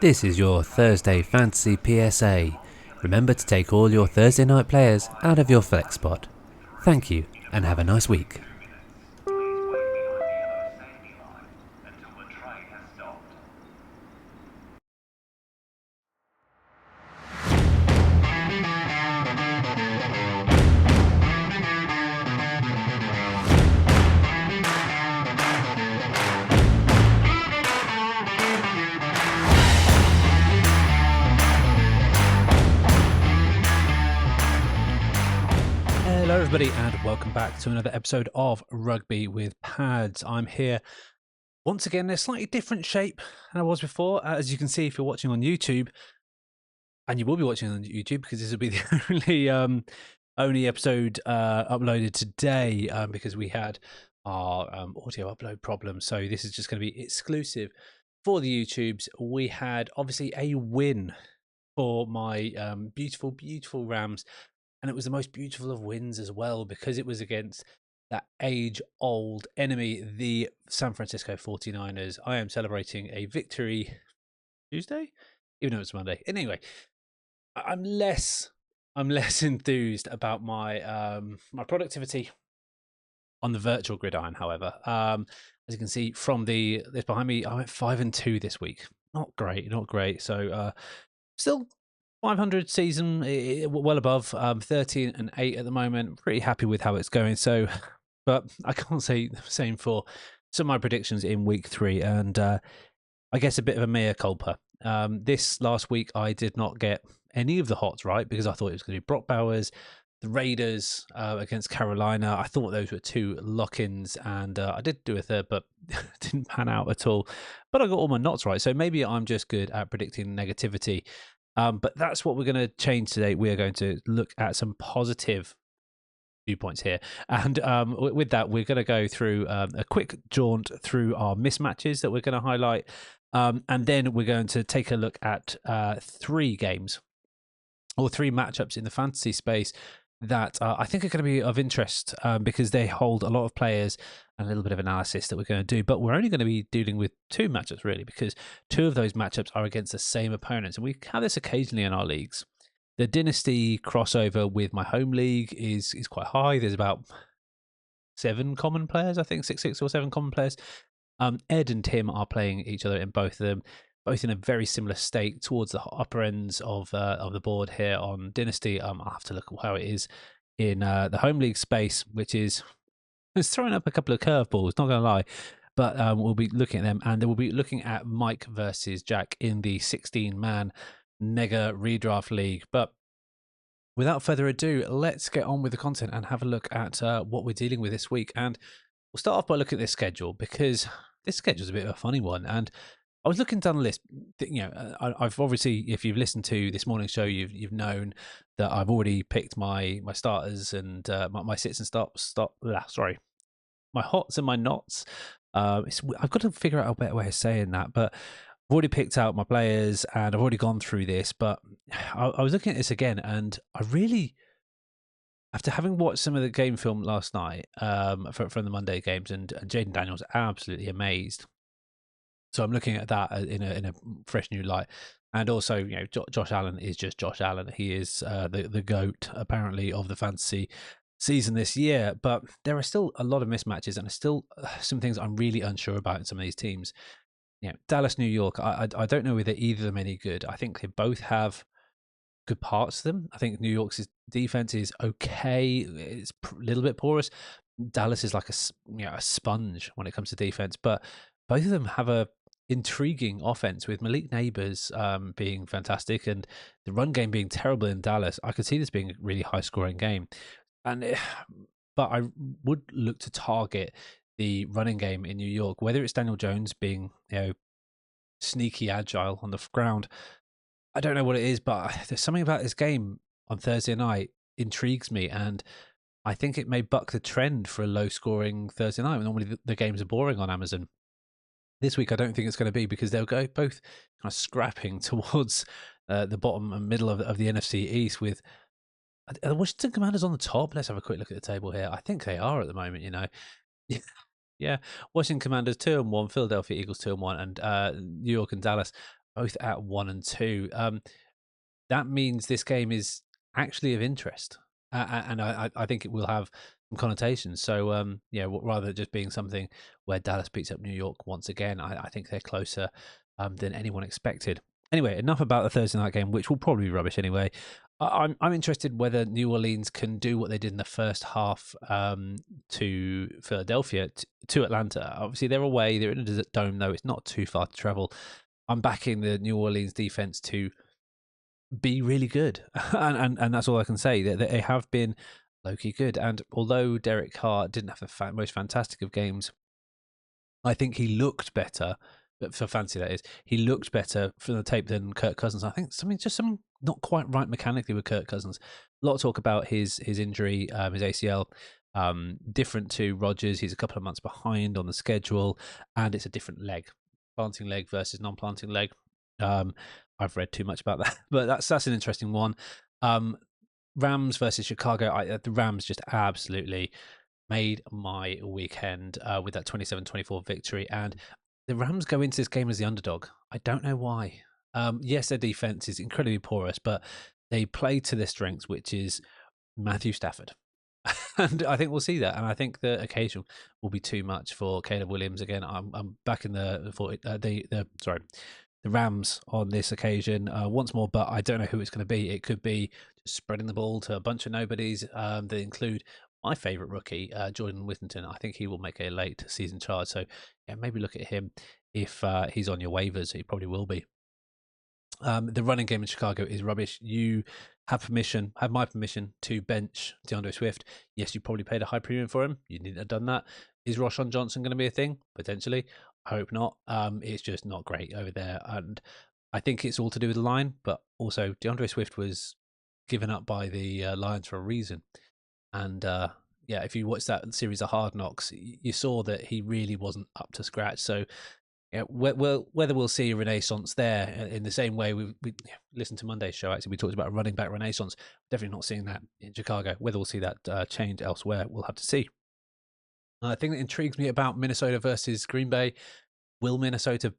This is your Thursday Fantasy PSA. Remember to take all your Thursday night players out of your flex spot. Thank you, and have a nice week. Hello everybody and welcome back to another episode of Rugby with Pads. I'm here once again in a slightly different shape than I was before. As you can see if you're watching on YouTube, and you will be watching on YouTube because this will be the only episode uploaded today because we had our audio upload problem. So this is just going to be exclusive for the YouTubes. We had obviously a win for my beautiful Rams. And it was the most beautiful of wins as well because it was against that age-old enemy, the San Francisco 49ers. I am celebrating a victory Tuesday, even though it's Monday. Anyway, I'm less enthused about my my productivity on the virtual gridiron. However, as you can see from this behind me, I went 5-2 this week. Not great. So still 500 season, well above 13-8 at the moment. Pretty happy with how it's going. So, but I can't say the same for some of my predictions in week 3. And I guess a bit of a mea culpa. This last week, I did not get any of the hots right because I thought it was going to be Brock Bowers, the Raiders against Carolina. I thought those were two lock-ins, and I did do a third, but didn't pan out at all. But I got all my knots right. So maybe I'm just good at predicting negativity. But that's what we're going to change today. We are going to look at some positive viewpoints here. And with that, we're going to go through a quick jaunt through our mismatches that we're going to highlight. And then we're going to take a look at 3 games or 3 matchups in the fantasy space that I think are going to be of interest because they hold a lot of players and a little bit of analysis that we're going to do. But we're only going to be dealing with 2 matchups, really, because 2 of those matchups are against the same opponents. And we have this occasionally in our leagues. The Dynasty crossover with my home league is quite high. There's about 7 common players, I think, 6 or 7 common players. Ed and Tim are playing each other in both of them, both in a very similar state towards the upper ends of the board here on Dynasty. I'll have to look at how it is in the home league space, which is it's throwing up a couple of curveballs, not going to lie. But we'll be looking at them, and then we'll be looking at Mike versus Jack in the 16-man Nega redraft league. But without further ado, let's get on with the content and have a look at what we're dealing with this week. And we'll start off by looking at this schedule because this schedule is a bit of a funny one. And I was looking down the list. You know, I've obviously, if you've listened to this morning's show, you've known that I've already picked my starters and my sits and stops. My hots and my knots. I've got to figure out a better way of saying that, but I've already picked out my players and I've already gone through this. But I was looking at this again, and I really, after having watched some of the game film last night from the Monday games, and Jaden Daniels absolutely amazed. So I'm looking at that in a fresh new light. And also, you know, Josh Allen is just Josh Allen. He is the GOAT, apparently, of the fantasy season this year. But there are still a lot of mismatches, and there's still some things I'm really unsure about in some of these teams. You know, Dallas, New York, I don't know whether either of them are any good. I think they both have good parts to them. I think New York's defense is okay. It's a little bit porous. Dallas is like a sponge when it comes to defense, but both of them have a intriguing offense with Malik Neighbors being fantastic and the run game being terrible in Dallas. I could see this being a really high scoring game, but I would look to target the running game in New York, whether it's Daniel Jones being sneaky agile on the ground. I don't know what it is, but there's something about this game on Thursday night intrigues me, and I think it may buck the trend for a low-scoring Thursday night. Normally, the games are boring on Amazon. This week, I don't think it's going to be because they'll go both kind of scrapping towards the bottom and middle of the NFC East with the Washington Commanders on the top. Let's have a quick look at the table here. I think they are at the moment, you know. Yeah, Washington Commanders 2-1, Philadelphia Eagles 2-1, and New York and Dallas both at 1 and 2. That means this game is actually of interest, and I think it will have some connotations. So yeah, rather than just being something where Dallas beats up New York once again, I think they're closer than anyone expected. Anyway, enough about the Thursday night game, which will probably be rubbish anyway. I'm interested whether New Orleans can do what they did in the first half to Philadelphia, to Atlanta. Obviously, they're away. They're in a dome, though. It's not too far to travel. I'm backing the New Orleans defense to be really good, and that's all I can say. That they have been low-key good. And although Derek Carr didn't have the most fantastic of games, I think he looked better. But for fancy, that is, he looked better from the tape than Kirk Cousins. I think something not quite right mechanically with Kirk Cousins. A lot of talk about his injury, his ACL. Different to Rodgers, he's a couple of months behind on the schedule, and it's a different leg, planting leg versus non-planting leg. I've read too much about that, but that's an interesting one. Rams versus Chicago. The Rams just absolutely made my weekend with that 27-24 victory. And the Rams go into this game as the underdog. I don't know why. Yes, their defense is incredibly porous, but they play to their strengths, which is Matthew Stafford. And I think we'll see that. And I think the occasion will be too much for Caleb Williams again. I'm back in the Rams on this occasion once more, but I don't know who it's going to be. It could be just spreading the ball to a bunch of nobodies that include my favourite rookie, Jordan Whittington. I think he will make a late season charge. So yeah, maybe look at him if he's on your waivers. He probably will be. The running game in Chicago is rubbish. You have my permission to bench DeAndre Swift. Yes, you probably paid a high premium for him. You needn't have done that. Is Roshan Johnson going to be a thing? Potentially. I hope not. It's just not great over there. And I think it's all to do with the line, but also DeAndre Swift was given up by the Lions for a reason. And yeah, if you watch that series of Hard Knocks, you saw that he really wasn't up to scratch. So yeah, whether we'll see a renaissance there in the same way we listened to Monday's show. Actually, we talked about a running back renaissance. Definitely not seeing that in Chicago. Whether we'll see that change elsewhere, we'll have to see. The thing that intrigues me about Minnesota versus Green Bay, will Minnesota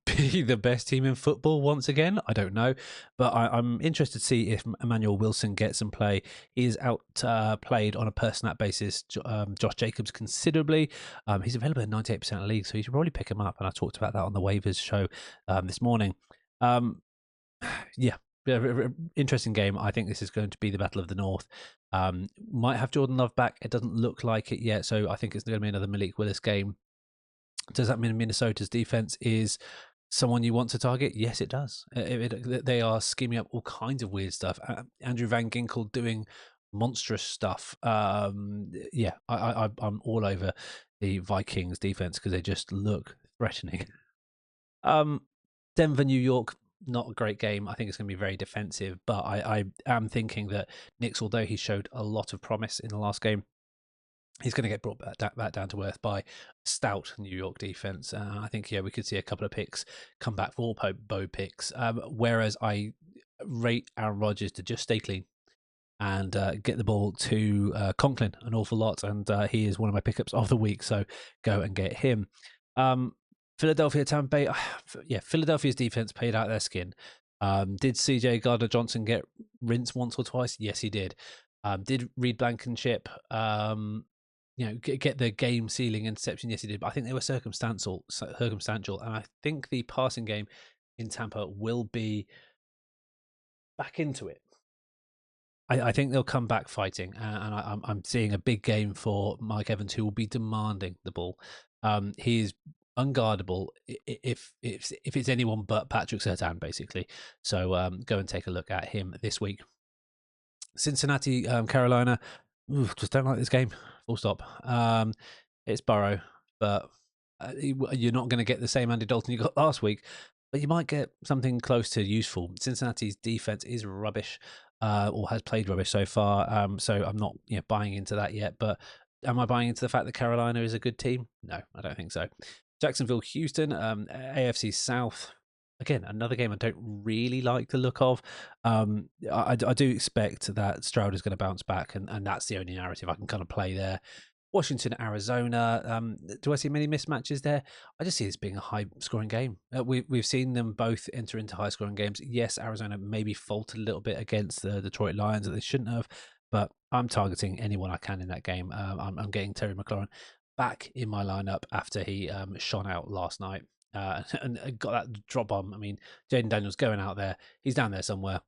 be the best team in football once again? I don't know, but I'm interested to see if Emmanuel Wilson gets some play. He is outplayed on a per snap basis Josh Jacobs considerably. He's available in 98% of leagues, so you should probably pick him up. And I talked about that on the waivers show this morning. Yeah, interesting game. I think this is going to be the Battle of the North. Might have Jordan Love back. It doesn't look like it yet, so I think it's going to be another Malik Willis game. Does that mean Minnesota's defense is someone you want to target? Yes, it does. They are scheming up all kinds of weird stuff. Andrew Van Ginkel doing monstrous stuff. Yeah, I'm all over the Vikings defense because they just look threatening. Denver, New York, not a great game. I think it's going to be very defensive, but I am thinking that Knicks, although he showed a lot of promise in the last game, he's going to get brought back down to earth by a stout New York defense. I think, yeah, we could see a couple of picks come back for Bo picks. Whereas I rate Aaron Rodgers to just stay clean and get the ball to Conklin an awful lot. And he is one of my pickups of the week. So go and get him. Philadelphia, Tampa Bay. Yeah, Philadelphia's defense paid out their skin. Did CJ Gardner-Johnson get rinsed once or twice? Yes, he did. Did Reed Blankenship get the game sealing interception? Yes, he did. But I think they were circumstantial, and I think the passing game in Tampa will be back into it. I think they'll come back fighting, and I'm seeing a big game for Mike Evans, who will be demanding the ball. He is unguardable if it's anyone but Patrick Surtain, basically. So go and take a look at him this week. Cincinnati, Carolina. Just don't like this game. Full stop. It's Burrow, but you're not going to get the same Andy Dalton you got last week, but you might get something close to useful. Cincinnati's defense is rubbish, or has played rubbish so far. So I'm not buying into that yet. But am I buying into the fact that Carolina is a good team? No, I don't think so. Jacksonville, Houston, AFC South. Again, another game I don't really like the look of. I do expect that Stroud is going to bounce back, and that's the only narrative I can kind of play there. Washington, Arizona. Do I see many mismatches there? I just see this being a high-scoring game. We've seen them both enter into high-scoring games. Yes, Arizona maybe faltered a little bit against the Detroit Lions that they shouldn't have, but I'm targeting anyone I can in that game. I'm getting Terry McLaurin back in my lineup after he shone out last night and got that drop bomb. I mean, Jaden Daniels going out there. He's down there somewhere.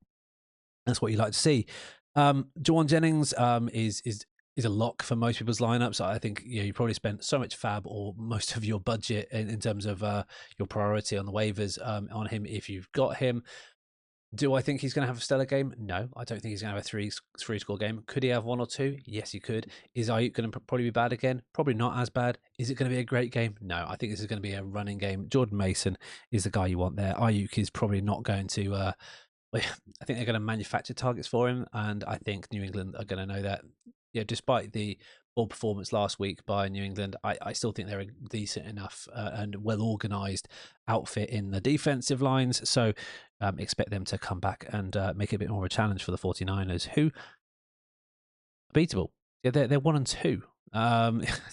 That's what you like to see. Jawan Jennings is a lock for most people's lineups. I think you probably spent so much fab or most of your budget in terms of your priority on the waivers on him if you've got him. Do I think he's going to have a stellar game? No, I don't think he's going to have a three score game. Could he have one or two? Yes, he could. Is Ayuk going to probably be bad again? Probably not as bad. Is it going to be a great game? No, I think this is going to be a running game. Jordan Mason is the guy you want there. Ayuk is probably not going to. I think they're going to manufacture targets for him, and I think New England are going to know that. Yeah, despite the poor performance last week by New England, I still think they're a decent enough and well-organised outfit in the defensive lines. So expect them to come back and make it a bit more of a challenge for the 49ers, who are beatable. Yeah, they're 1-2.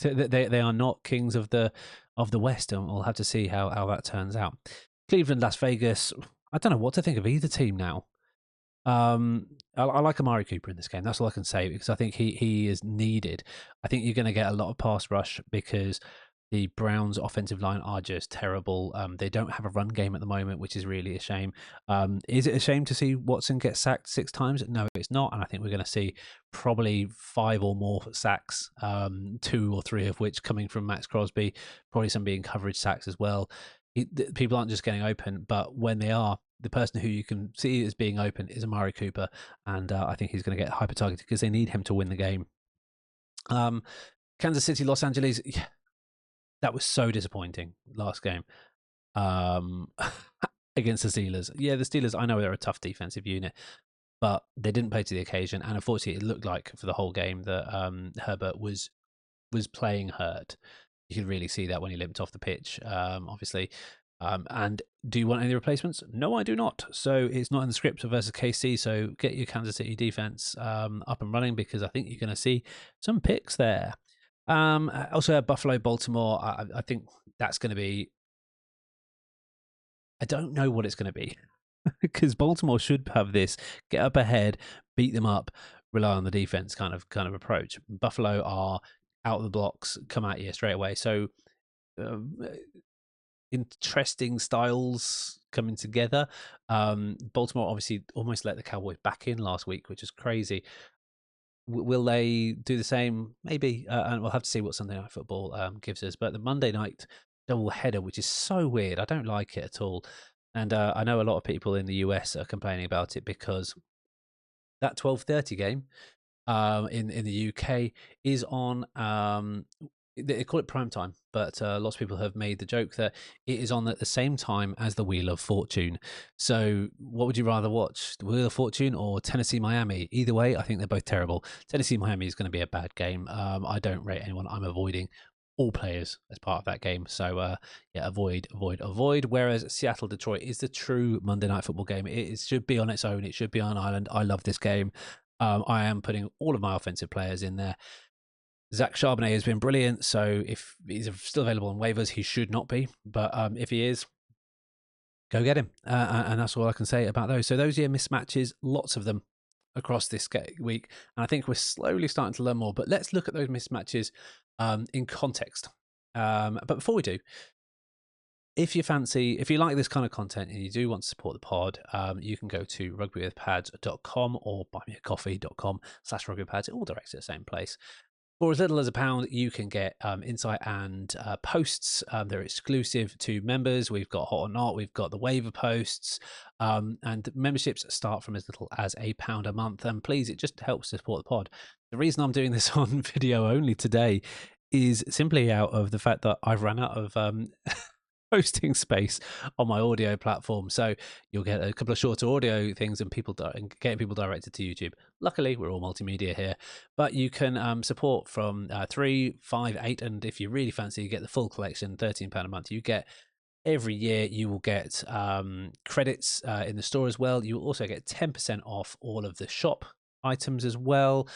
They are not kings of the West, and we'll have to see how that turns out. Cleveland, Las Vegas. I don't know what to think of either team now. I like Amari Cooper in this game. That's all I can say because I think he is needed. I think you're going to get a lot of pass rush because the Browns' offensive line are just terrible. They don't have a run game at the moment, which is really a shame. Is it a shame to see Watson get sacked 6 times? No, it's not. And I think we're going to see probably 5 or more sacks, 2 or 3 of which coming from Max Crosby, probably some being coverage sacks as well. People aren't just getting open, but when they are, the person who you can see as being open is Amari Cooper, and I think he's going to get hyper targeted because they need him to win the game. Kansas City, Los Angeles, yeah, that was so disappointing last game against the Steelers. Yeah, the Steelers, I know they're a tough defensive unit, but they didn't play to the occasion, and unfortunately, it looked like for the whole game that Herbert was playing hurt. You could really see that when he limped off the pitch, obviously. And do you want any replacements? No, I do not. So it's not in the script versus KC. So get your Kansas City defense up and running because I think you're going to see some picks there. Also, Buffalo, Baltimore. I think that's going to be. I don't know what it's going to be because Baltimore should have this get up ahead, beat them up, rely on the defense kind of approach. Buffalo are out of the blocks, come at you straight away. So interesting styles coming together. Baltimore obviously almost let the Cowboys back in last week, which is crazy. Will they do the same? Maybe, and we'll have to see what Sunday Night Football gives us. But the Monday night double header, which is so weird, I don't like it at all. And I know a lot of people in the US are complaining about it because that 12:30 game in the UK is on. They call it prime time, but lots of people have made the joke that it is on at the same time as the Wheel of Fortune. So, what would you rather watch, the Wheel of Fortune or Tennessee Miami? Either way, I think they're both terrible. Tennessee Miami is going to be a bad game. I don't rate anyone. I'm avoiding all players as part of that game. So, yeah, avoid. Whereas Seattle Detroit is the true Monday Night Football game. It should be on its own. It should be on an island. I love this game. I am putting all of my offensive players in there. Zach Charbonnet has been brilliant, so if he's still available on waivers, he should not be. But if he is, go get him. And that's all I can say about those. So those are your mismatches, lots of them across this week. And I think we're slowly starting to learn more. But let's look at those mismatches in context. But before we do, if you like this kind of content and you do want to support the pod, you can go to rugbywithpads.com or buymeacoffee.com/rugbywithpads. It all directs at the same place. For as little as £1, you can get insight and posts. They're exclusive to members. We've got Hot or Not. We've got the waiver posts. And memberships start from as little as £1 a month. And please, it just helps to support the pod. The reason I'm doing this on video only today is simply out of the fact that I've run out of hosting space on my audio platform, so you'll get a couple of shorter audio things and getting people directed to YouTube. Luckily, we're all multimedia here, but you can support from 3, 5, 8, and if you really fancy, you get the full collection, £13 a month. You get every year. You will get credits in the store as well. You will also get 10% off all of the shop items as well.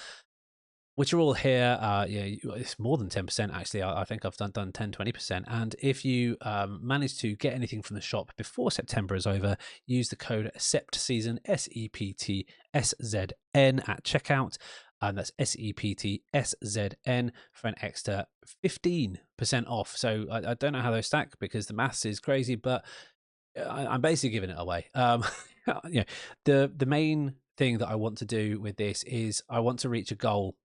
which are all here. It's more than 10% actually. I think I've done 10, 20%. And if you manage to get anything from the shop before September is over, use the code SEPTSEASON, SEPTSZN at checkout. And that's SEPTSZN for an extra 15% off. So I don't know how those stack because the maths is crazy, but I'm basically giving it away. The main thing that I want to do with this is I want to reach a goal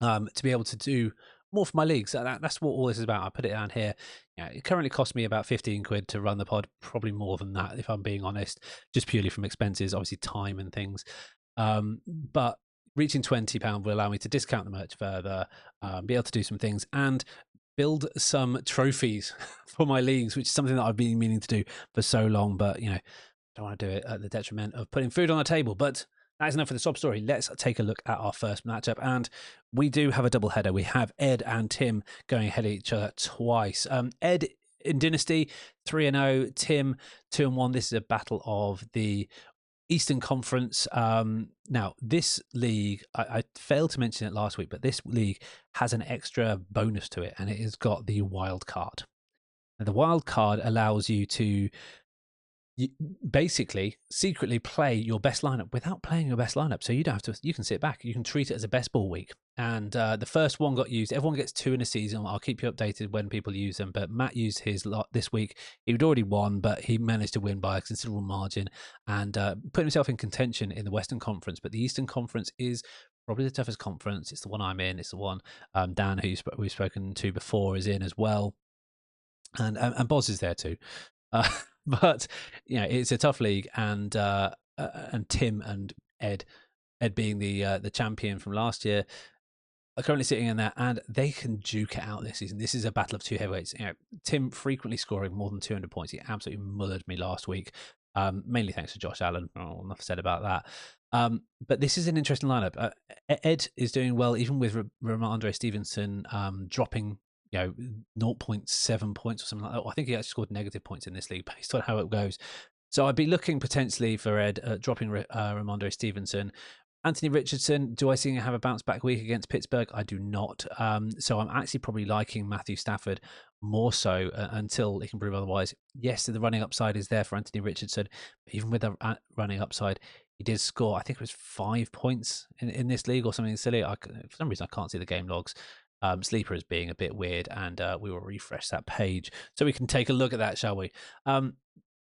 to be able to do more for my leagues. That's what all this is about. I put it down here. It currently costs me about 15 quid to run the pod, probably more than that if I'm being honest, just purely from expenses, obviously time and things. But reaching £20 will allow me to discount the merch further, be able to do some things and build some trophies for my leagues, which is something that I've been meaning to do for so long, but don't want to do it at the detriment of putting food on the table. But that is enough for the sob story. Let's take a look at our first matchup. And we do have a double header. We have Ed and Tim going ahead of each other twice. Ed in Dynasty, 3-0. Tim, 2-1. This is a battle of the Eastern Conference. Now, this league, I failed to mention it last week, but this league has an extra bonus to it, and it has got the wild card. Now, the wild card allows you to basically secretly play your best lineup without playing your best lineup. So you don't have to, you can sit back, you can treat it as a best ball week. And the first one got used. Everyone gets 2 in a season. I'll keep you updated when people use them, but Matt used his lot this week. He'd already won, but he managed to win by a considerable margin and put himself in contention in the Western Conference. But the Eastern Conference is probably the toughest conference. It's the one I'm in. It's the one Dan, who we've spoken to before, is in as well. And Boz is there too. But it's a tough league, and Tim and Ed being the champion from last year, are currently sitting in there, and they can duke it out this season. This is a battle of two heavyweights. Tim frequently scoring more than 200 points. He absolutely mullered me last week, mainly thanks to Josh Allen. Enough said about that. But this is an interesting lineup. Ed is doing well, even with Ramondre Stevenson dropping 0.7 points or something like that. I think he actually scored negative points in this league based on how it goes. So I'd be looking potentially for Ed dropping Ramondre Stevenson. Anthony Richardson, do I see him have a bounce back week against Pittsburgh? I do not. So I'm actually probably liking Matthew Stafford more so until he can prove otherwise. Yes, the running upside is there for Anthony Richardson, but even with the running upside, he did score, I think it was 5 points in this league or something silly. For some reason, I can't see the game logs. Sleeper is being a bit weird, and we will refresh that page so we can take a look at that, shall we? But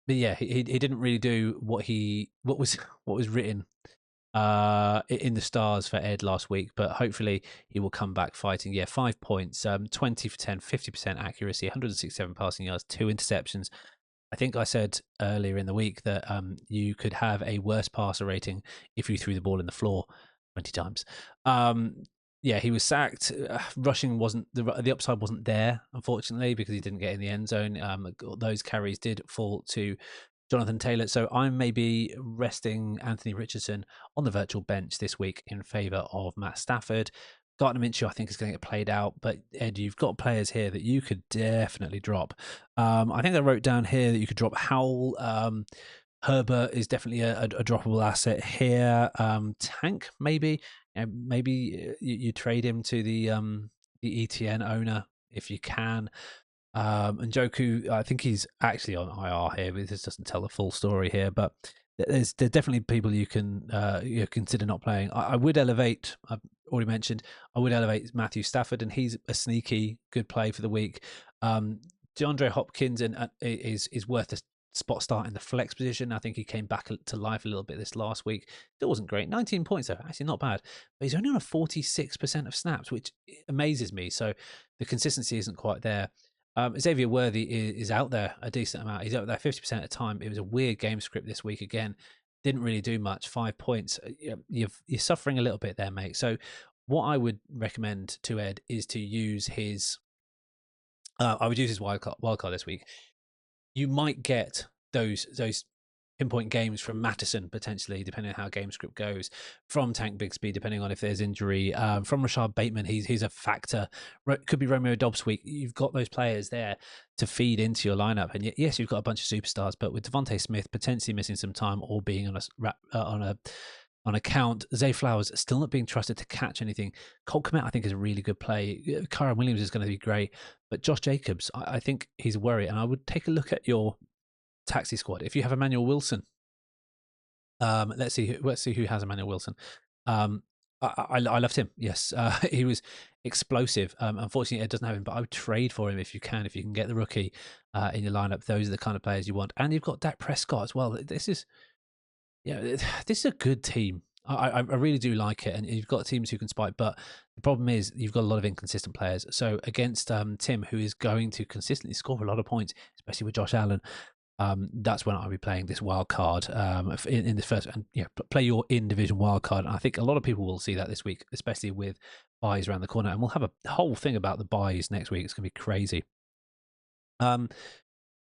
yeah, he didn't really do what was written in the stars for Ed last week, but hopefully he will come back fighting. Yeah, 5 points, 20 for 10, 50% accuracy, 167 passing yards, 2 interceptions. I think I said earlier in the week that you could have a worse passer rating if you threw the ball in the floor 20 times. Yeah, he was sacked. Rushing wasn't the upside wasn't there, unfortunately, because he didn't get in the end zone. Those carries did fall to Jonathan Taylor. So I may be resting Anthony Richardson on the virtual bench this week in favour of Matt Stafford. Gardner Minshew, I think, is going to get played out. But Ed, you've got players here that you could definitely drop. I think I wrote down here that you could drop Howell. Herbert is definitely a droppable asset here. Tank, maybe. Maybe you trade him to the ETN owner if you can. And Joku, I think he's actually on IR here, but this doesn't tell the full story here. But there's definitely people you can consider not playing. I would elevate. I've already mentioned. I would elevate Matthew Stafford, and he's a sneaky good play for the week. DeAndre Hopkins is worth a spot start in the flex position. I think he came back to life a little bit this last week. Still wasn't great. 19 points though, actually not bad. But he's only on a 46% of snaps, which amazes me. So the consistency isn't quite there. Xavier Worthy is out there a decent amount. He's out there 50% of the time. It was a weird game script this week again. Didn't really do much. 5 points. You're suffering a little bit there, mate. So what I would recommend to Ed is to use his. I would use his wildcard this week. You might get those pinpoint games from Mattison potentially, depending on how game script goes. From Tank Bigsby, depending on if there's injury. From Rashad Bateman, he's a factor. Could be Romeo Dobbs week. You've got those players there to feed into your lineup, and yes, you've got a bunch of superstars. But with Devontae Smith potentially missing some time or being on a on account. Zay Flowers still not being trusted to catch anything. Cole Kmet, I think, is a really good play. Kyron Williams is going to be great. But Josh Jacobs, I think he's a worry. And I would take a look at your taxi squad. If you have Emmanuel Wilson, let's see who has Emmanuel Wilson. I loved him. Yes, he was explosive. Unfortunately, it doesn't have him, but I would trade for him if you can. If you can get the rookie in your lineup, those are the kind of players you want. And you've got Dak Prescott as well. This is this is a good team. I really do like it, and you've got teams who can spike. But the problem is you've got a lot of inconsistent players. So against Tim, who is going to consistently score a lot of points, especially with Josh Allen. That's when I'll be playing this wild card in this first, and play your in-division wild card. And I think a lot of people will see that this week, especially with buys around the corner. And we'll have a whole thing about the buys next week. It's going to be crazy.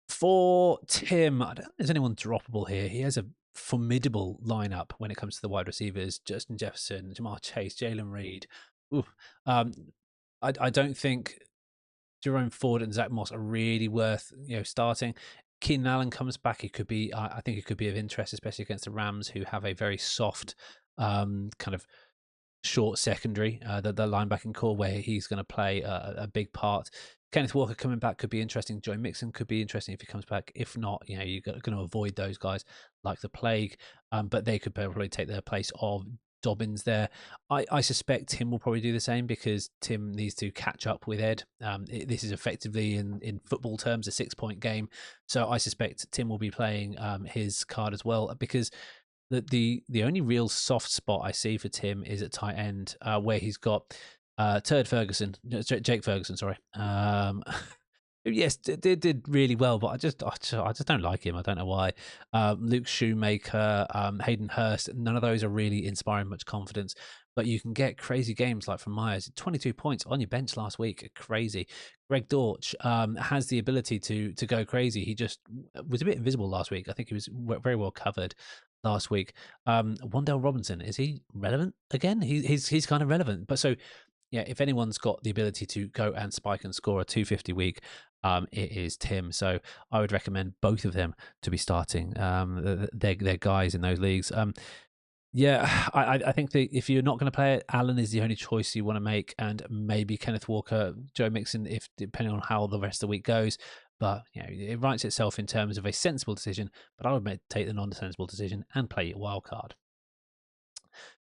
For Tim, I don't think there's anyone droppable here. He has a formidable lineup when it comes to the wide receivers: Justin Jefferson, Jamar Chase, Jalen Reed. I don't think Jerome Ford and Zach Moss are really worth starting. Keenan Allen comes back. It could be, I think it could be of interest, especially against the Rams, who have a very soft kind of short secondary, the linebacking core, where he's going to play a big part. Kenneth Walker coming back could be interesting. Joe Mixon could be interesting if he comes back. If not, you're going to avoid those guys like the plague. But they could probably take their place of Dobbins there. I suspect Tim will probably do the same because Tim needs to catch up with Ed. This is effectively, in football terms, a 6-point game. So I suspect Tim will be playing his card as well, because the only real soft spot I see for Tim is at tight end, where he's got Jake Ferguson, sorry. Yes, did really well, but I just don't like him. I don't know why. Luke Shoemaker, Hayden Hurst, none of those are really inspiring much confidence. But you can get crazy games like from Myers, 22 points on your bench last week, crazy. Greg Dortch has the ability to go crazy. He just was a bit invisible last week. I think he was very well covered last week. Wan'Dale Robinson, is he relevant again? He's kind of relevant, but so. Yeah, if anyone's got the ability to go and spike and score a 250 week, it is Tim. So I would recommend both of them to be starting. They're guys in those leagues. I think that if you're not going to play it, Allen is the only choice you want to make, and maybe Kenneth Walker, Joe Mixon, if depending on how the rest of the week goes. But it writes itself in terms of a sensible decision. But I would take the non-sensible decision and play your wild card.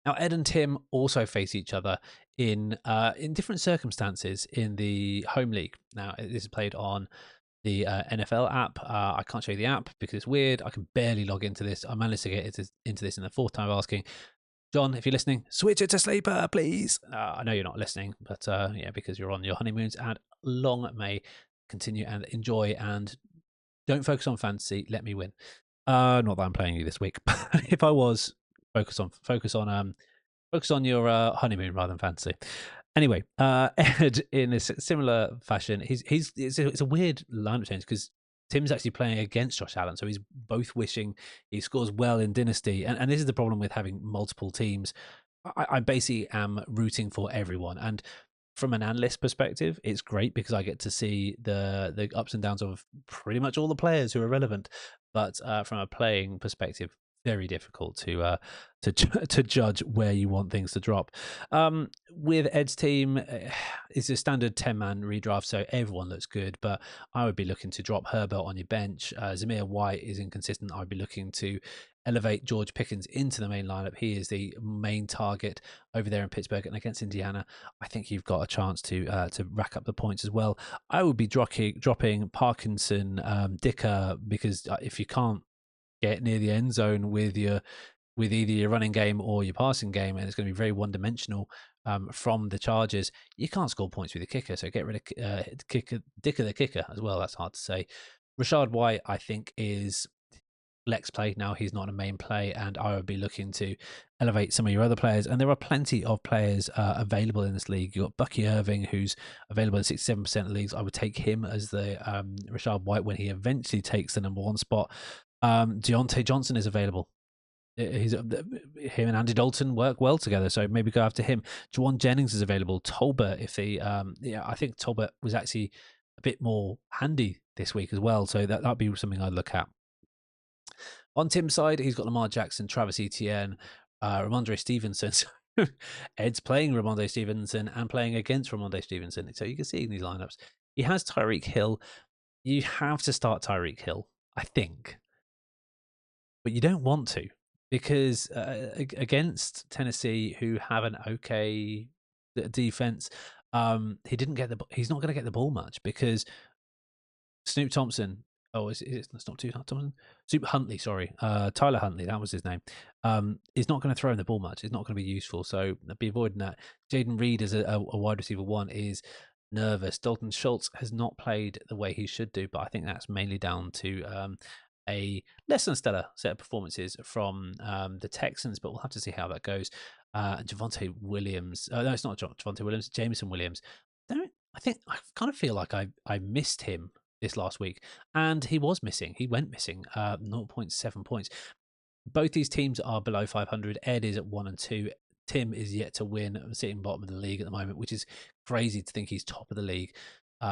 Now, Ed and Tim also face each other in different circumstances in the home league. Now, this is played on the NFL app. I can't show you the app because it's weird. I can barely log into this. I managed to get into this in the fourth time of asking. John, if you're listening, switch it to Sleeper, please. I know you're not listening, but because you're on your honeymoons, and long may continue and enjoy, and don't focus on fantasy. Let me win. Not that I'm playing you this week, but if I was, focus on your honeymoon rather than fantasy. Anyway, Ed, in a similar fashion, it's a weird lineup change because Tim's actually playing against Josh Allen, so he's both wishing he scores well in Dynasty, and this is the problem with having multiple teams. I basically am rooting for everyone, and from an analyst perspective, it's great because I get to see the ups and downs of pretty much all the players who are relevant. But from a playing perspective, very difficult to judge where you want things to drop. With Ed's team, it's a standard 10-man redraft, so everyone looks good, but I would be looking to drop Herbert on your bench. Zamir White is inconsistent. I would be looking to elevate George Pickens into the main lineup. He is the main target over there in Pittsburgh, and against Indiana, I think you've got a chance to rack up the points as well. I would be dropping Parkinson, Dicker, because if you can't get near the end zone with either your running game or your passing game, and it's going to be very one-dimensional from the Chargers, you can't score points with the kicker, so get rid of Dicker the kicker as well. That's hard to say. Rashad White, I think, is flex play now. He's not a main play, and I would be looking to elevate some of your other players, and there are plenty of players available in this league. You've got Bucky Irving, who's available in 67% of leagues. I would take him as the Rashad White when he eventually takes the number one spot. Deontay Johnson is available. Him and Andy Dalton work well together, so maybe go after him. Juwan Jennings is available. Tolbert, if they, I think Tolbert was actually a bit more handy this week as well, so that'd be something I'd look at. On Tim's side, he's got Lamar Jackson, Travis Etienne, Ramondre Stevenson. Ed's playing Ramondre Stevenson and playing against Ramondre Stevenson. So you can see in these lineups, he has Tyreek Hill. You have to start Tyreek Hill, I think, but you don't want to because against Tennessee, who have an okay defense, he's not going to get the ball much because Snoop Thompson. Oh, it's not Thompson? Snoop Huntley, sorry. Tyler Huntley, that was his name. Is not going to throw in the ball much. It's not going to be useful. So be avoiding that. Jaden Reed as a wide receiver one is nervous. Dalton Schultz has not played the way he should do, but I think that's mainly down to a less than stellar set of performances from the Texans, but we'll have to see how that goes. Javonte Williams. No, it's not Javonte Williams. Jameson Williams. I kind of feel like I missed him this last week, and he was missing. He went missing. 0.7 points. Both these teams are below 500. Ed is at 1 and 2. Tim is yet to win, sitting bottom of the league at the moment, which is crazy to think he's top of the league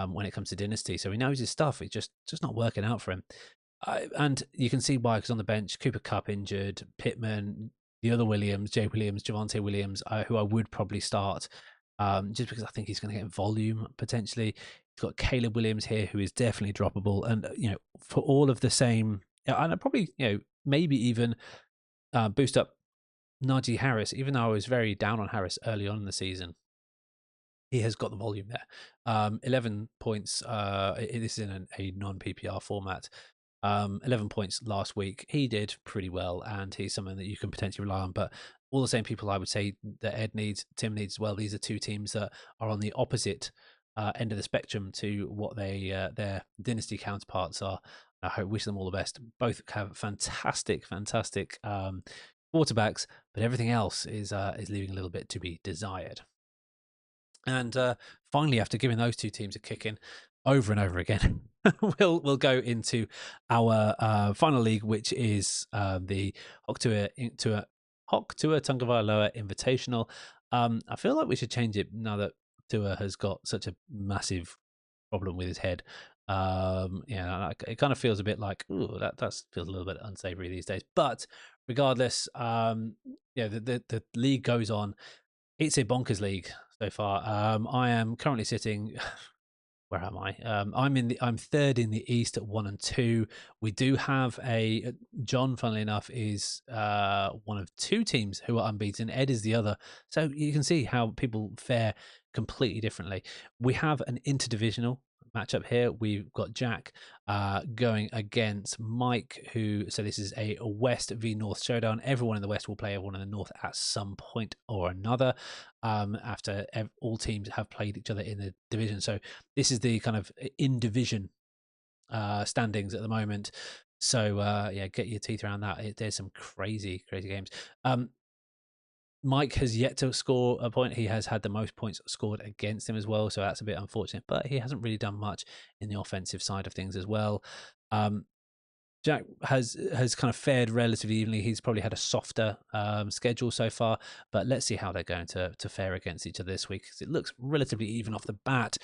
when it comes to Dynasty. So he knows his stuff. It's just not working out for him. And you can see why, because on the bench, Cooper Kupp injured, Pittman, the other Williams, Jay Williams, Javonte Williams, who I would probably start just because I think he's going to get volume potentially. He's got Caleb Williams here, who is definitely droppable. And, for all of the same, and I probably, maybe even boost up Najee Harris, even though I was very down on Harris early on in the season. He has got the volume there. 11 points. This is in a non-PPR format. 11 points last week. He did pretty well, and he's someone that you can potentially rely on. But all the same people I would say that Ed needs, Tim needs as well. These are two teams that are on the opposite end of the spectrum to what their dynasty counterparts are. I wish them all the best. Both have fantastic quarterbacks, but everything else is leaving a little bit to be desired. And finally, after giving those two teams a kick in over and over again, we'll go into our final league, which is the Hocktua Tagovailoa Invitational. I feel like we should change it now that Tua has got such a massive problem with his head. It kind of feels a bit like, ooh, that feels a little bit unsavory these days. But regardless, the league goes on. It's a bonkers league so far. I am currently sitting. Where am I? I'm third in the East at 1 and 2. We do have John, funnily enough, is one of two teams who are unbeaten. Ed is the other. So you can see how people fare completely differently. We have an interdivisional matchup here. We've got Jack going against Mike, so this is a West v North showdown. Everyone in the West will play everyone in the North at some point or another after all teams have played each other in the division. So this is the kind of in-division standings at the moment. So get your teeth around that. There's some crazy games. Mike has yet to score a point. He has had the most points scored against him as well, so that's a bit unfortunate. But he hasn't really done much in the offensive side of things as well. Jack has kind of fared relatively evenly. He's probably had a softer schedule so far, but let's see how they're going to fare against each other this week, because it looks relatively even off the bat.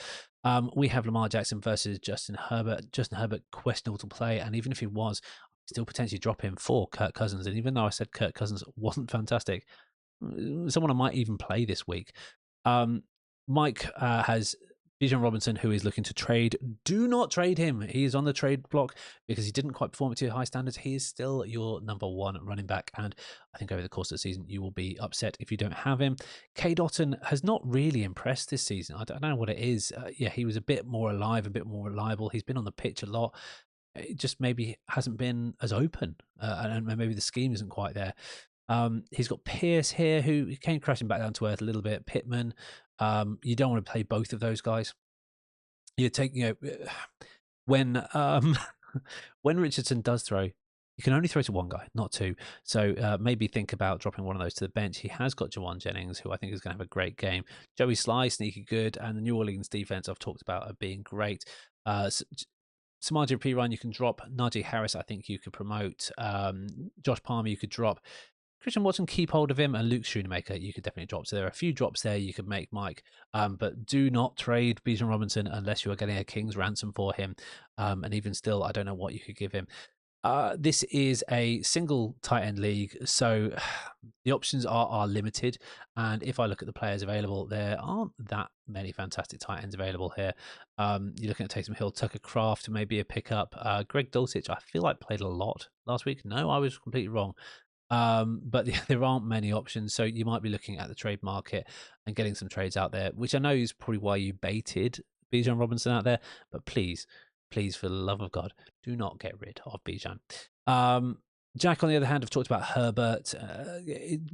We have Lamar Jackson versus Justin Herbert. Justin Herbert questionable to play, and even if he was, still potentially drop him for Kirk Cousins. And even though I said Kirk Cousins wasn't fantastic, someone I might even play this week. Mike has Bijan Robinson, who is looking to trade. Do not trade him. He is on the trade block because he didn't quite perform to high standards. He is still your number one running back, and I think over the course of the season you will be upset if you don't have him. K. Dotton has not really impressed this season. I don't know what it is. He was a bit more alive, a bit more reliable. He's been on the pitch a lot. It just maybe hasn't been as open, and maybe the scheme isn't quite there. He's got Pierce here, who came crashing back down to earth a little bit. Pittman, you don't want to play both of those guys. You take, when when Richardson does throw, you can only throw to one guy, not two. So maybe think about dropping one of those to the bench. He has got Jawan Jennings, who I think is going to have a great game. Joey Sly, sneaky good, and the New Orleans defense I've talked about are being great. Samaje Perine you can drop. Najee Harris I think you could promote. Josh Palmer you could drop. Christian Watson, keep hold of him, and Luke Schoonemaker you could definitely drop. So there are a few drops there you could make, Mike. But do not trade Bijan Robinson unless you are getting a king's ransom for him. And even still, I don't know what you could give him. This is a single tight end league, so the options are limited. And if I look at the players available, there aren't that many fantastic tight ends available here. You're looking at Taysom Hill, Tucker Kraft, maybe a pickup. Greg Dulcich, I feel like played a lot last week. No, I was completely wrong. But there aren't many options, so you might be looking at the trade market and getting some trades out there, which I know is probably why you baited Bijan Robinson out there. But please, for the love of God, do not get rid of Bijan. Jack, on the other hand, I've talked about Herbert.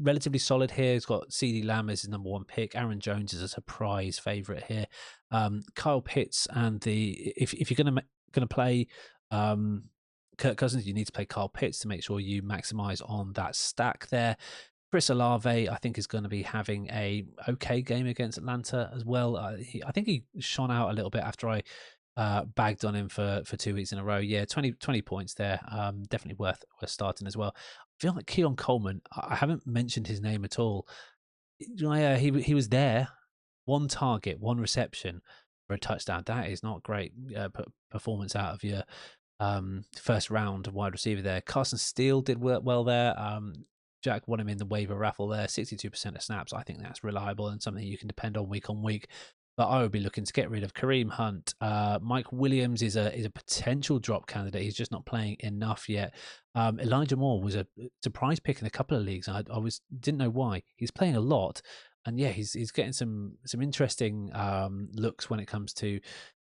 Relatively solid here. He's got CeeDee Lamb as his number one pick. Aaron Jones is a surprise favorite here. Kyle Pitts and if you're gonna play Kirk Cousins, you need to play Kyle Pitts to make sure you maximize on that stack there. Chris Olave, I think, is going to be having a okay game against Atlanta as well. I think he shone out a little bit after I bagged on him for 2 weeks in a row. Yeah, 20 points there. Definitely worth starting as well. I feel like Keon Coleman, I haven't mentioned his name at all. Yeah, he was there. One target, one reception for a touchdown. That is not great performance out of your first round wide receiver there. Carson Steele did work well there. Jack won him in the waiver raffle there. 62% of snaps. I think that's reliable and something you can depend on week. But I would be looking to get rid of Kareem Hunt. Mike Williams is a potential drop candidate. He's just not playing enough yet. Elijah Moore was a surprise pick in a couple of leagues. I didn't know why. He's playing a lot, and yeah, he's getting some interesting looks when it comes to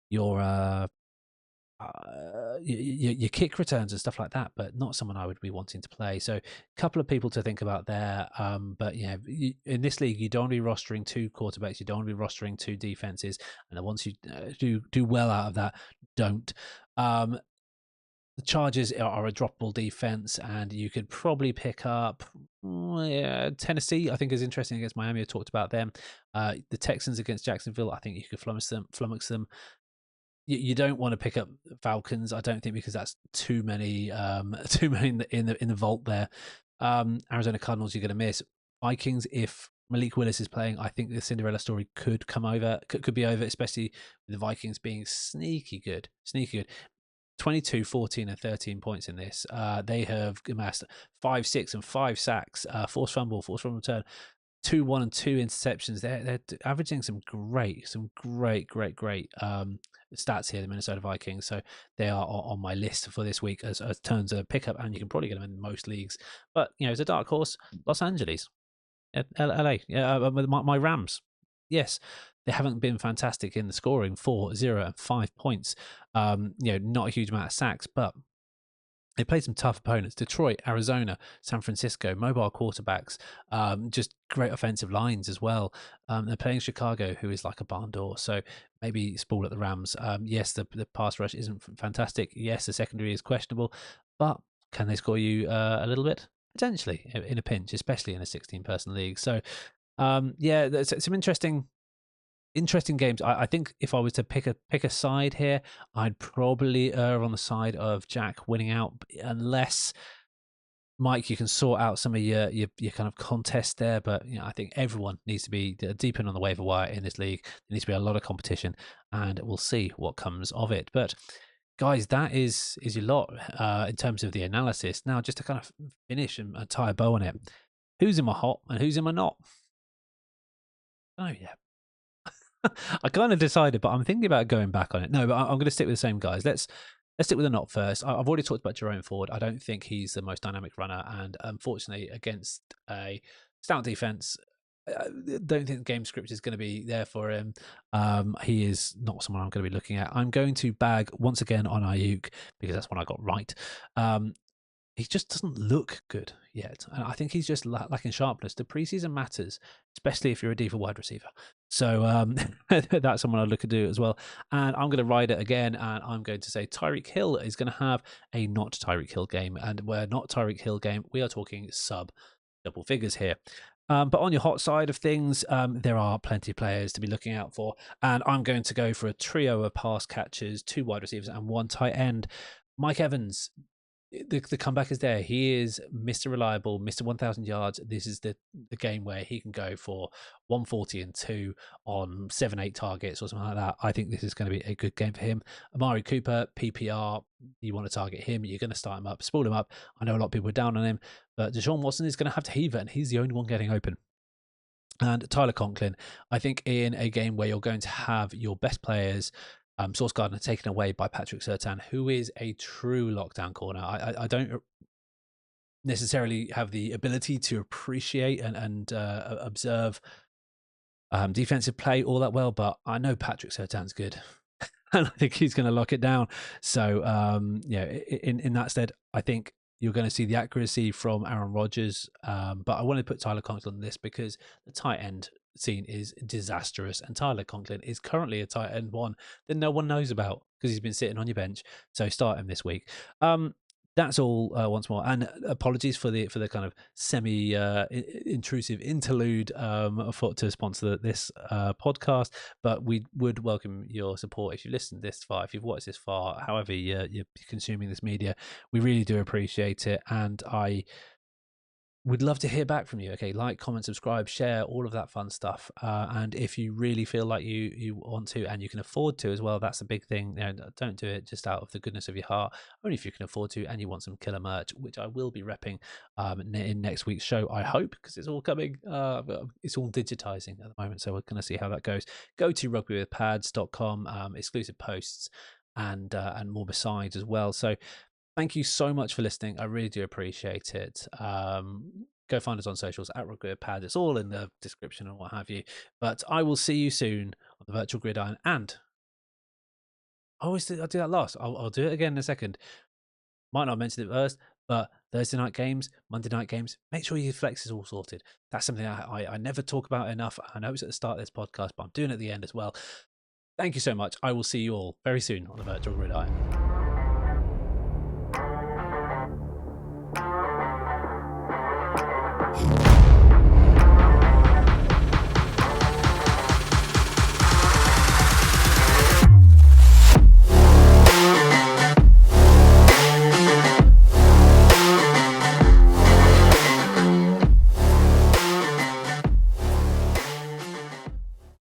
your your kick returns and stuff like that, but not someone I would be wanting to play. So a couple of people to think about there. But yeah, in this league, you don't want to be rostering 2 quarterbacks. You don't want to be rostering 2 defenses. And the ones who do well out of that, don't. The Chargers are a droppable defense, and you could probably pick up Tennessee. I think is interesting against Miami. I talked about them. The Texans against Jacksonville. I think you could flummox them. You don't want to pick up Falcons, I don't think, because that's too many in the vault there. Arizona Cardinals, you're going to miss. Vikings, if Malik Willis is playing, I think the Cinderella story could be over, especially with the Vikings being sneaky good. 22, 14, and 13 points in this. They have amassed 5, 6, and 5 sacks, forced fumble return, 2, 1, and 2 interceptions. They're averaging some great stats here, the Minnesota Vikings. So they are on my list for this week as terms of pickup, and you can probably get them in most leagues. But it's a dark horse. Los Angeles, LA, my Rams. Yes, they haven't been fantastic in the scoring, 4, 0, and 5 points. Not a huge amount of sacks, but they played some tough opponents: Detroit, Arizona, San Francisco, mobile quarterbacks, just great offensive lines as well. They're playing Chicago, who is like a barn door. So maybe spool at the Rams. Yes, the pass rush isn't fantastic. Yes, the secondary is questionable, but can they score you a little bit? Potentially, in a pinch, especially in a 16-person league. So, there's some interesting games. I think if I was to pick a side here, I'd probably err on the side of Jack winning out, unless Mike, you can sort out some of your kind of contest there. But I think everyone needs to be deep in on the waiver wire in this league. There needs to be a lot of competition, and we'll see what comes of it. But guys, that is your lot in terms of the analysis. Now, just to kind of finish and tie a bow on it, who's in my hot and who's in my not? Oh yeah. I kind of decided, but I'm thinking about going back on it. No, but I'm going to stick with the same guys. Let's stick with the not first. I've already talked about Jerome Ford. I don't think he's the most dynamic runner, and unfortunately, against a stout defense, I don't think the game script is going to be there for him. He is not someone I'm going to be looking at. I'm going to bag once again on Ayuk, because that's one I got right. He just doesn't look good yet. And I think he's just lacking sharpness. The preseason matters, especially if you're a deeper wide receiver. So that's someone I'd look to do as well. And I'm going to ride it again, and I'm going to say Tyreek Hill is going to have a not Tyreek Hill game. And where not Tyreek Hill game, we are talking sub double figures here. But on your hot side of things, there are plenty of players to be looking out for. And I'm going to go for a trio of pass catchers, 2 wide receivers, and 1 tight end. Mike Evans, the comeback is there. He is Mr. Reliable, Mr. 1,000 yards. This is the game where he can go for 140 and 2 on 7-8 targets or something like that. I think this is going to be a good game for him. Amari Cooper, PPR, you want to target him. You're going to start him up, spool him up. I know a lot of people are down on him, but Deshaun Watson is going to have to heave it, and he's the only one getting open. And Tyler Conklin, I think in a game where you're going to have your best players, Sauce Gardner taken away by Patrick Surtain, who is a true lockdown corner. I don't necessarily have the ability to appreciate and observe defensive play all that well, but I know Patrick Surtain's good. And I think he's going to lock it down. So, in that stead, I think you're going to see the accuracy from Aaron Rodgers. But I want to put Tyler Conklin on this because the tight end scene is disastrous, and Tyler Conklin is currently a tight end one that no one knows about because he's been sitting on your bench. So start him this week. That's all once more, and apologies for the kind of semi intrusive interlude to sponsor this podcast, but we would welcome your support if you listened this far, if you've watched this far, however you're consuming this media. We really do appreciate it, and I would love to hear back from you. Okay, like, comment, subscribe, share, all of that fun stuff. And if you really feel like you want to and you can afford to as well, that's a big thing. Don't do it just out of the goodness of your heart. Only if you can afford to and you want some killer merch, which I will be repping in next week's show, I hope, because it's all coming. It's all digitizing at the moment, so we're going to see how that goes. Go to rugbywithpads.com, exclusive posts and more besides as well. So thank you so much for listening. I really do appreciate it. Go find us on socials at RugbyWithPad. It's all in the description and what have you. But I will see you soon on the virtual gridiron. And I'll do that last. I'll do it again in a second. Might not mention it first, but Thursday night games, Monday night games, make sure your flex is all sorted. That's something I never talk about enough. I know it's at the start of this podcast, but I'm doing it at the end as well. Thank you so much. I will see you all very soon on the virtual gridiron.